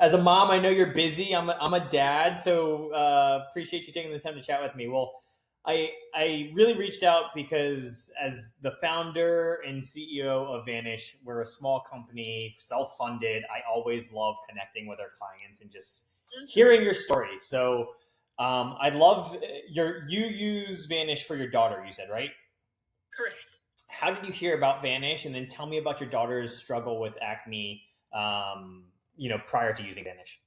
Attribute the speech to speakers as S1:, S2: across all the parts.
S1: As a mom, I know you're busy. I'm a dad, so appreciate you taking the time to chat with me. Well, I really reached out because as the founder and CEO of Vanish, we're a small company, self-funded. I always love connecting with our clients and just hearing your story. So I love you use Vanish for your daughter, you said, right?
S2: Correct.
S1: How did you hear about Vanish? And then tell me about your daughter's struggle with acne, prior to using Vanish.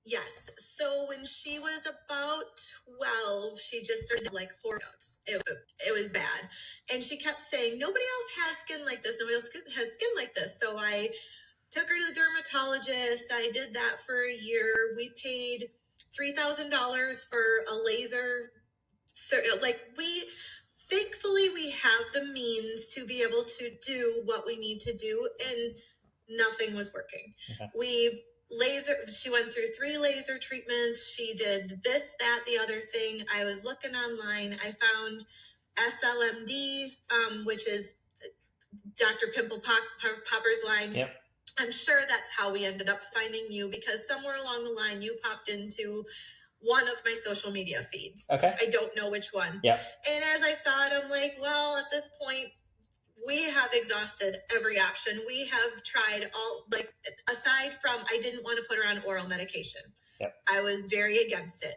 S2: Yes. So when she was about 12, she just started like breakouts. It was bad. And she kept saying, nobody else has skin like this. Nobody else has skin like this. So I took her to the dermatologist. I did that for a year. We paid $3,000 for a laser. So thankfully we have the means to be able to do what we need to do, and nothing was working. Okay. She went through 3 laser treatments. She did this, that, the other thing. I was looking online. I found SLMD, which is Dr. Pimple Popper's line.
S1: Yep.
S2: I'm sure that's how we ended up finding you, because somewhere along the line you popped into one of my social media feeds.
S1: Okay.
S2: I don't know which one.
S1: Yeah.
S2: And as I saw it, I'm like, well, at this point, we have exhausted every option. We have tried all, aside from, I didn't want to put her on oral medication.
S1: Yep.
S2: I was very against it.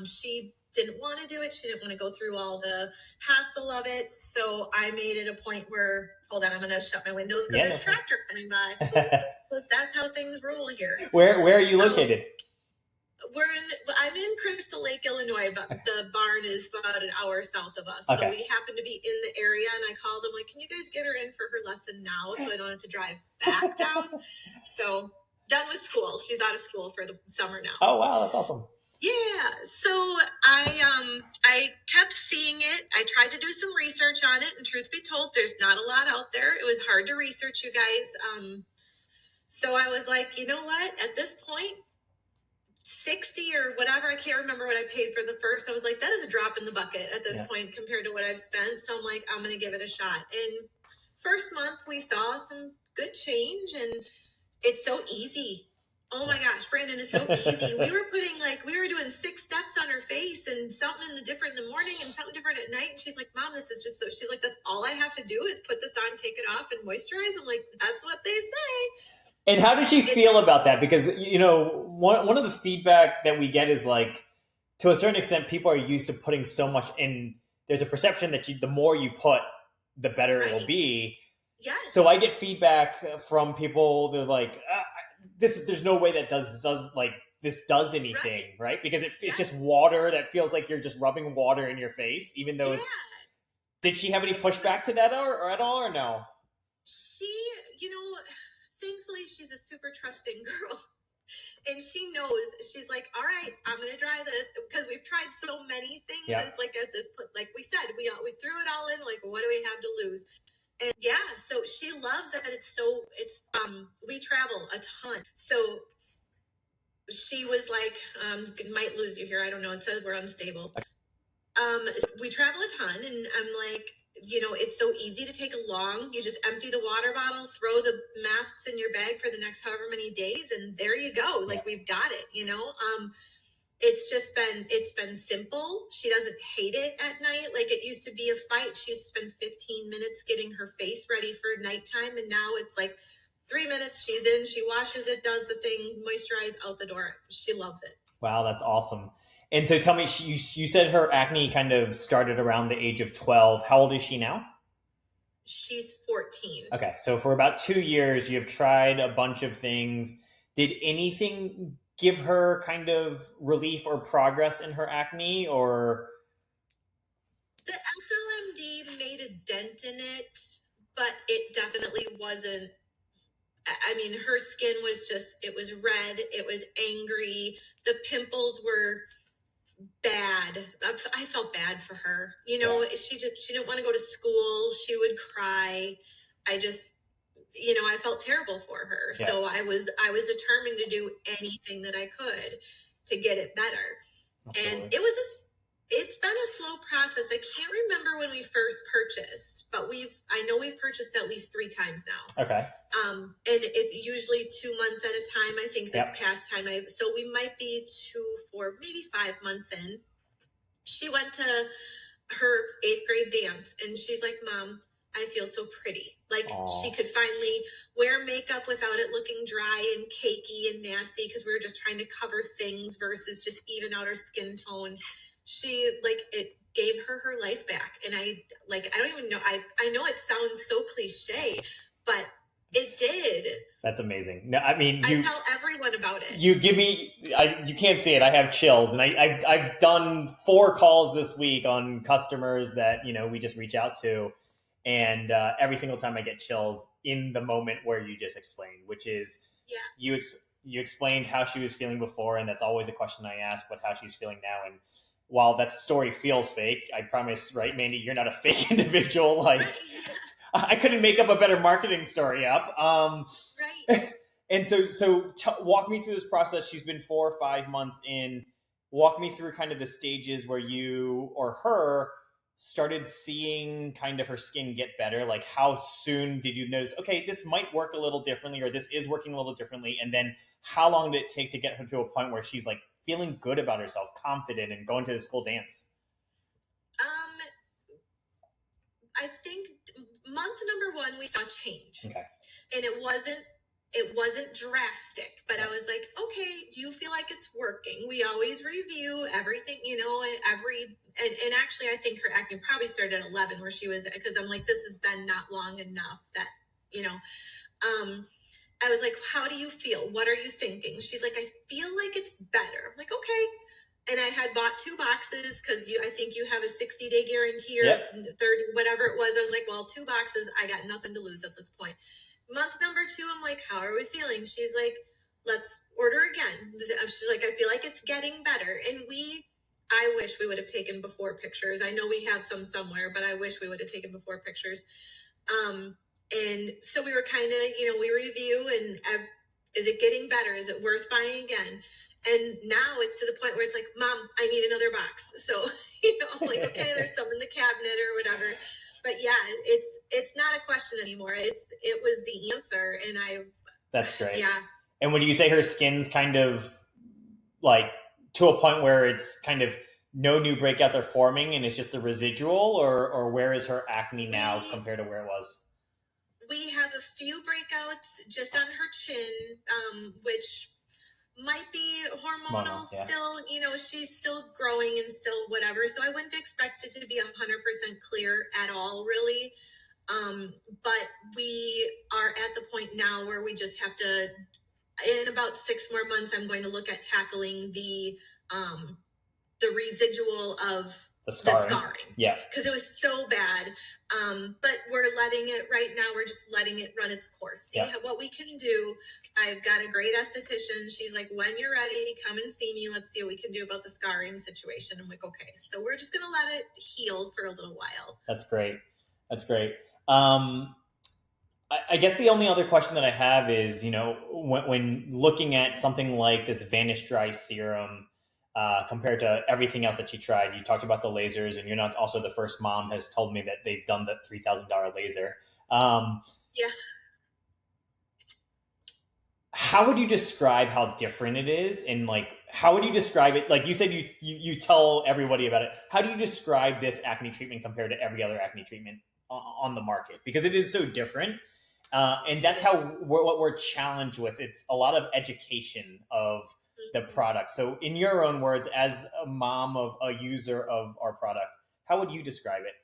S2: She didn't want to do it. She didn't want to go through all the hassle of it. So I made it a point where, hold on, I'm going to shut my windows because there's a tractor coming by. That's how things roll here.
S1: Where are you located?
S2: I'm in Crystal Lake, Illinois, but the barn is about an hour south of us.
S1: Okay.
S2: So we happen to be in the area, and I called them like, can you guys get her in for her lesson now so I don't have to drive back down? So done with school. She's out of school for the summer now.
S1: Oh, wow. That's awesome.
S2: Yeah. So I kept seeing it. I tried to do some research on it, and truth be told, there's not a lot out there. It was hard to research, you guys. So I was like, you know what? At this point, 60 or whatever, I can't remember what I paid for the first. I was like, that is a drop in the bucket at this point compared to what I've spent. So I'm like, I'm going to give it a shot. And first month we saw some good change, and it's so easy. Oh my gosh, Brandon, it's so easy. We were doing 6 steps on her face and something different in the morning and something different at night. And she's like, Mom, this is just so, she's like, that's all I have to do is put this on, take it off, and moisturize. I'm like, that's what they say.
S1: And how did she feel about that? Because, one of the feedback that we get is like, to a certain extent, people are used to putting so much in. There's a perception that the more you put, the better it will be.
S2: Yes.
S1: So I get feedback from people. They're like, there's no way that this does anything, right? Because it's just water that feels like you're just rubbing water in your face, even though Did she have any pushback to that or at all, or no?
S2: She, thankfully she's a super trusting girl. And she knows, she's like, all right, I'm going to try this, because we've tried so many things. Yeah. It's like at this point, like we said, we threw it all in, like, what do we have to lose? And so she loves that we travel a ton. So she was like, might lose you here. I don't know. It says we're unstable. We travel a ton, and I'm like, it's so easy to take along. You just empty the water bottle, throw the masks in your bag for the next however many days, and there you go. Like, we've got it, it's been simple. She doesn't hate it at night. Like, it used to be a fight. She used to spend 15 minutes getting her face ready for nighttime, and now it's like 3 minutes. She's in, she washes it, does the thing, moisturize, out the door. She loves it.
S1: Wow, that's awesome. And so tell me, you said her acne kind of started around the age of 12. How old is she now?
S2: She's 14.
S1: Okay, so for about 2 years, you've tried a bunch of things. Did anything give her kind of relief or progress in her acne, or?
S2: The SLMD made a dent in it, but it definitely wasn't. I mean, her skin was it was red. It was angry. The pimples were bad. I felt bad for her. She didn't want to go to school. She would cry. I felt terrible for her. Yeah. So I was determined to do anything that I could to get it better. Absolutely. And It's been a slow process. I can't remember when we first purchased, but I know we've purchased at least 3 times now.
S1: Okay.
S2: And it's usually 2 months at a time. I think this past time so we might be 2, 4, maybe 5 months in. She went to her 8th grade dance and she's like, Mom, I feel so pretty. Like
S1: Aww.
S2: She could finally wear makeup without it looking dry and cakey and nasty because we were just trying to cover things versus just even out her skin tone. She it gave her life back. And I don't even know. I know it sounds so cliche, but it did.
S1: That's amazing. No, I mean,
S2: I tell everyone about it.
S1: You give me, you can't see it. I have chills, and I've done 4 calls this week on customers that we just reach out to, and every single time I get chills in the moment where you just explained, which is you explained how she was feeling before, and that's always a question I ask, but how she's feeling now. And while that story feels fake, I promise, right, Mandy, you're not a fake individual. I couldn't make up a better marketing story up.
S2: Right.
S1: And so walk me through this process. She's been 4 or 5 months in. Walk me through kind of the stages where you or her started seeing kind of her skin get better. Like, how soon did you notice, okay, this might work a little differently, or this is working a little differently? And then how long did it take to get her to a point where she's like feeling good about herself, confident, and going to the school dance?
S2: I think month number 1, we saw change.
S1: Okay.
S2: And it wasn't drastic, but I was like, okay, do you feel like it's working? We always review everything, and actually I think her acne probably started at 11 where she was, because I'm like, this has been not long enough that, I was like, how do you feel? What are you thinking? She's like, I feel like it's better. I'm like, okay. And I had bought 2 boxes because I think you have a 60-day guarantee or 30, whatever it was. I was like, well, 2 boxes, I got nothing to lose at this point. Month number 2, I'm like, how are we feeling? She's like, let's order again. She's like, I feel like it's getting better. And I wish we would have taken before pictures. I know we have some somewhere, but I wish we would have taken before pictures. And so we were kind of, we review and is it getting better? Is it worth buying again? And now it's to the point where it's like, Mom, I need another box. So, I'm like, okay, there's some in the cabinet or whatever. But yeah, it's not a question anymore. It was the answer. And
S1: that's great.
S2: Yeah.
S1: And when you say her skin's kind of like to a point where it's kind of no new breakouts are forming and it's just the residual, or where is her acne now compared to where it was?
S2: We have a few breakouts just on her chin, which might be hormonal still, she's still growing and still whatever. So I wouldn't expect it to be 100% clear at all, really. But we are at the point now where we just have to, in about 6 more months, I'm going to look at tackling the residual of the scarring.
S1: Yeah.
S2: Because it was so bad. But we're letting it right now. We're just letting it run its course. See what we can do. I've got a great aesthetician. She's like, when you're ready, come and see me. Let's see what we can do about the scarring situation. I'm like, okay. So we're just going to let it heal for a little while.
S1: That's great. That's great. I guess the only other question that I have is, when looking at something like this Vanish Dry Serum, compared to everything else that she tried, you talked about the lasers, and you're not also the first mom has told me that they've done the $3,000 laser.
S2: Yeah.
S1: How would you describe how different it is? And how would you describe it? Like you said, you tell everybody about it. How do you describe this acne treatment compared to every other acne treatment on the market? Because it is so different. And that's what we're challenged with. It's a lot of education of the product. So in your own words, as a mom of a user of our product, how would you describe it?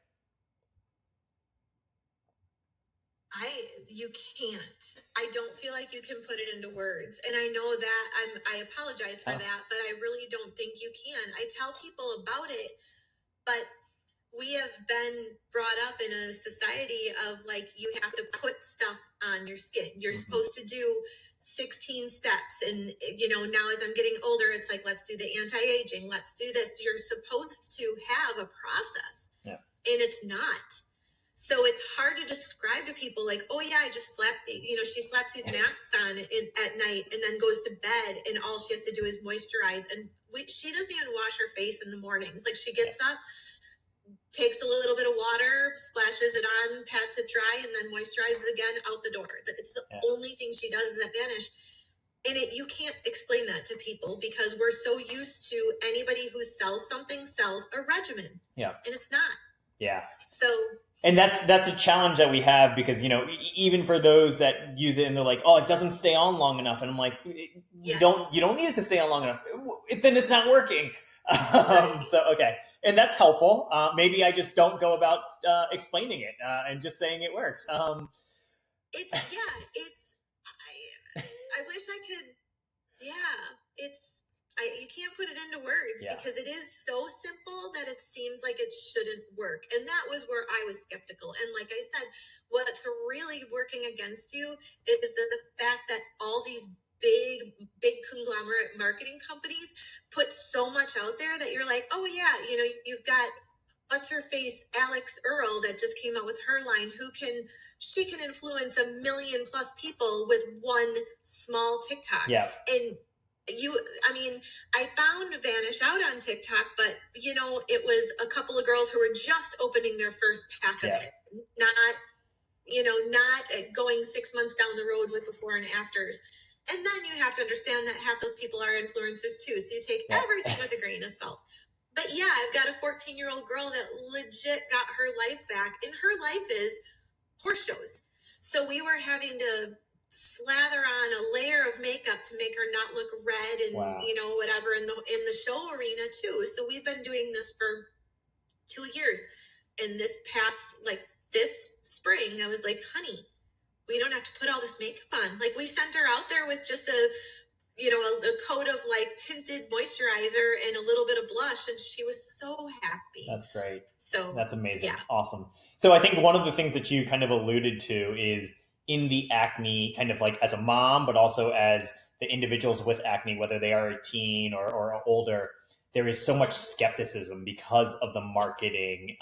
S2: You can't. I don't feel like you can put it into words. And I know that I apologize for that, but I really don't think you can. I tell people about it, but we have been brought up in a society of you have to put stuff on your skin. You're supposed to do 16 steps. And, now as I'm getting older, it's like, let's do the anti-aging. Let's do this. You're supposed to have a process. Yeah. And it's not. So it's hard to describe to people like, oh yeah, I just slept, she slaps these masks on at night and then goes to bed and all she has to do is moisturize. And she doesn't even wash her face in the mornings. Like she gets up, takes a little bit of water, splashes it on, pats it dry, and then moisturizes again, out the door. It's the only thing she does is at Vanish. And you can't explain that to people because we're so used to anybody who sells something sells a regimen.
S1: Yeah.
S2: And it's not.
S1: Yeah.
S2: So...
S1: And that's a challenge that we have because, even for those that use it and they're like, oh, it doesn't stay on long enough. And I'm like, you don't need it to stay on long enough. Then it's not working. Right. So, okay. And that's helpful. Maybe I just don't go about explaining it and just saying it works. I
S2: wish I could. Yeah, you can't put it into words because it is so simple that it seems like it shouldn't work. And that was where I was skeptical. And like I said, what's really working against you is the fact that all these big conglomerate marketing companies put so much out there that you're like, oh yeah, you've got what's her face, Alex Earl, that just came out with her line, she can influence 1 million plus people with one small TikTok.
S1: Yeah.
S2: And I found Vanish out on TikTok, but it was a couple of girls who were just opening their first pack of it. Not going 6 months down the road with before and afters. And then you have to understand that half those people are influencers too. So you take everything with a grain of salt. But yeah, I've got a 14-year-old girl that legit got her life back, and her life is horse shows. So we were having to slather on a layer of makeup to make her not look red and whatever in the show arena too. So we've been doing this for 2 years. And this spring, I was like, honey, we don't have to put all this makeup on. Like we sent her out there with just a coat of like tinted moisturizer and a little bit of blush, and she was so happy.
S1: That's great.
S2: So
S1: that's amazing.
S2: Yeah.
S1: Awesome. So I think one of the things that you kind of alluded to is in the acne, kind of like as a mom, but also as the individuals with acne, whether they are a teen or older, there is so much skepticism because of the marketing.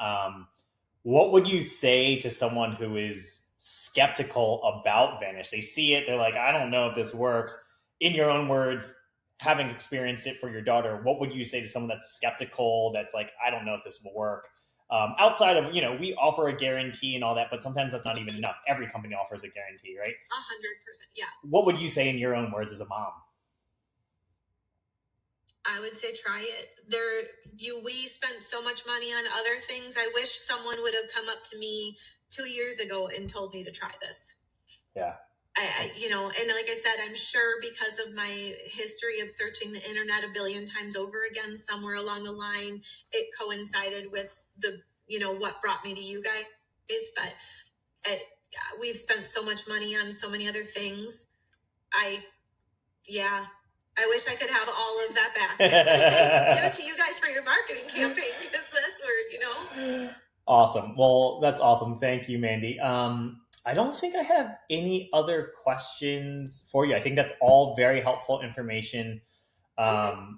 S1: What would you say to someone who is skeptical about Vanish? They see it, they're like, I don't know if this works. In your own words, having experienced it for your daughter, what would you say to someone that's skeptical, that's like, I don't know if this will work? Outside of, we offer a guarantee and all that, but sometimes that's not even enough. Every company offers a guarantee, right?
S2: 100%, yeah.
S1: What would you say in your own words as a mom?
S2: I would say try it. We spent so much money on other things. I wish someone would have come up to me 2 years ago and told me to try this.
S1: Yeah.
S2: And like I said, I'm sure because of my history of searching the internet a billion times over again, somewhere along the line, it coincided with what brought me to you guys. But we've spent so much money on so many other things. I wish I could have all of that back. Give it to you guys for your marketing campaign because that's where,
S1: Awesome. Well, that's awesome. Thank you, Mandy. I don't think I have any other questions for you. I think that's all very helpful information.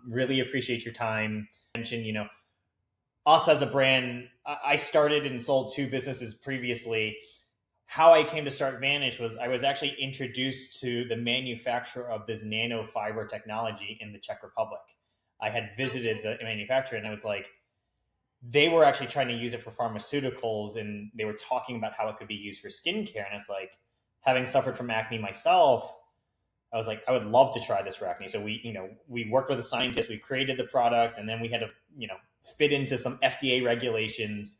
S1: Really appreciate your time. Mention, us as a brand, I started and sold 2 businesses previously. How I came to start Vanish was I was actually introduced to the manufacturer of this nano fiber technology in the Czech Republic. I had visited the manufacturer and I was like, they were actually trying to use it for pharmaceuticals and they were talking about how it could be used for skincare. And it's like, having suffered from acne myself, I was like, I would love to try this for acne. So we worked with a scientist, we created the product, and then we had to, fit into some FDA regulations.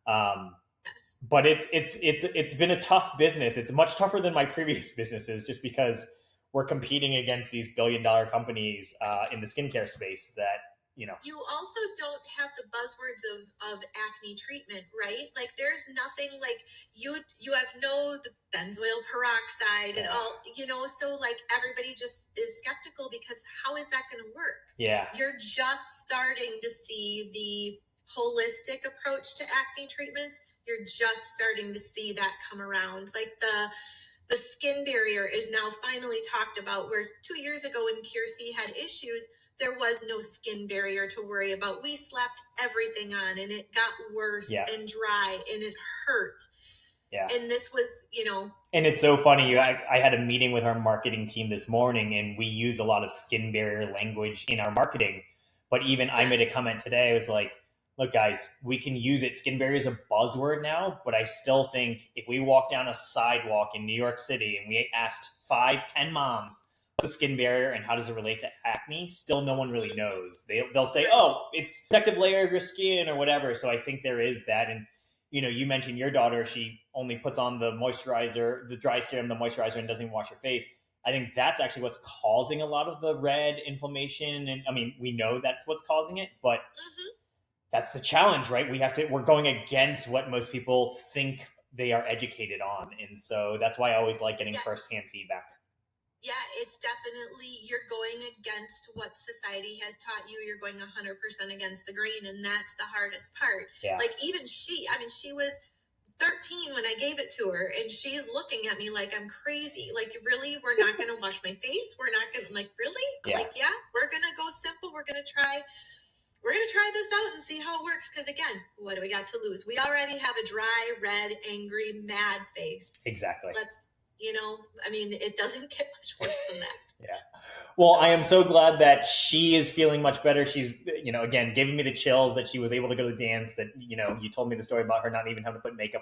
S1: But it's been a tough business. It's much tougher than my previous businesses just because we're competing against these billion-dollar companies in the skincare space that,
S2: You also don't have the buzzwords of acne treatment, right? Like there's nothing like you have the benzoyl peroxide and all, so like everybody just is skeptical because how is that going to work?
S1: Yeah.
S2: You're just starting to see the holistic approach to acne treatments. You're just starting to see that come around. Like the skin barrier is now finally talked about, where 2 years ago when KC had issues, there was no skin barrier to worry about. We slapped everything on and it got worse and dry and it hurt.
S1: Yeah.
S2: And this was,
S1: And it's so funny. I had a meeting with our marketing team this morning, and we use a lot of skin barrier language in our marketing. But even I made a comment today. I was like, look, guys, we can use it. Skin barrier is a buzzword now, but I still think if we walk down a sidewalk in New York City and we asked 5-10 moms, what's a skin barrier and how does it relate to acne? Still no one really knows. They'll say, oh, it's protective layer of your skin or whatever. So I think there is that. And you mentioned your daughter, she only puts on the moisturizer, the dry serum, the moisturizer, and doesn't even wash her face. I think that's actually what's causing a lot of the red inflammation. And I mean, we know that's what's causing it, but that's the challenge, right? We're going against what most people think they are educated on. And so that's why I always like getting firsthand feedback.
S2: Yeah, it's definitely, you're going against what society has taught you. You're going 100% against the grain, and that's the hardest part.
S1: Yeah.
S2: Like even she was 13 when I gave it to her, and she's looking at me like I'm crazy. Like, really? We're not going to wash my face? We're not going to, like, really? I'm like, yeah, we're going to go simple. We're going to try this out and see how it works. Because again, what do we got to lose? We already have a dry, red, angry, mad face.
S1: Exactly.
S2: It doesn't get much worse than that.
S1: Yeah. Well, I am so glad that she is feeling much better. She's, again, giving me the chills that she was able to go to the dance, that, you told me the story about her not even having to put makeup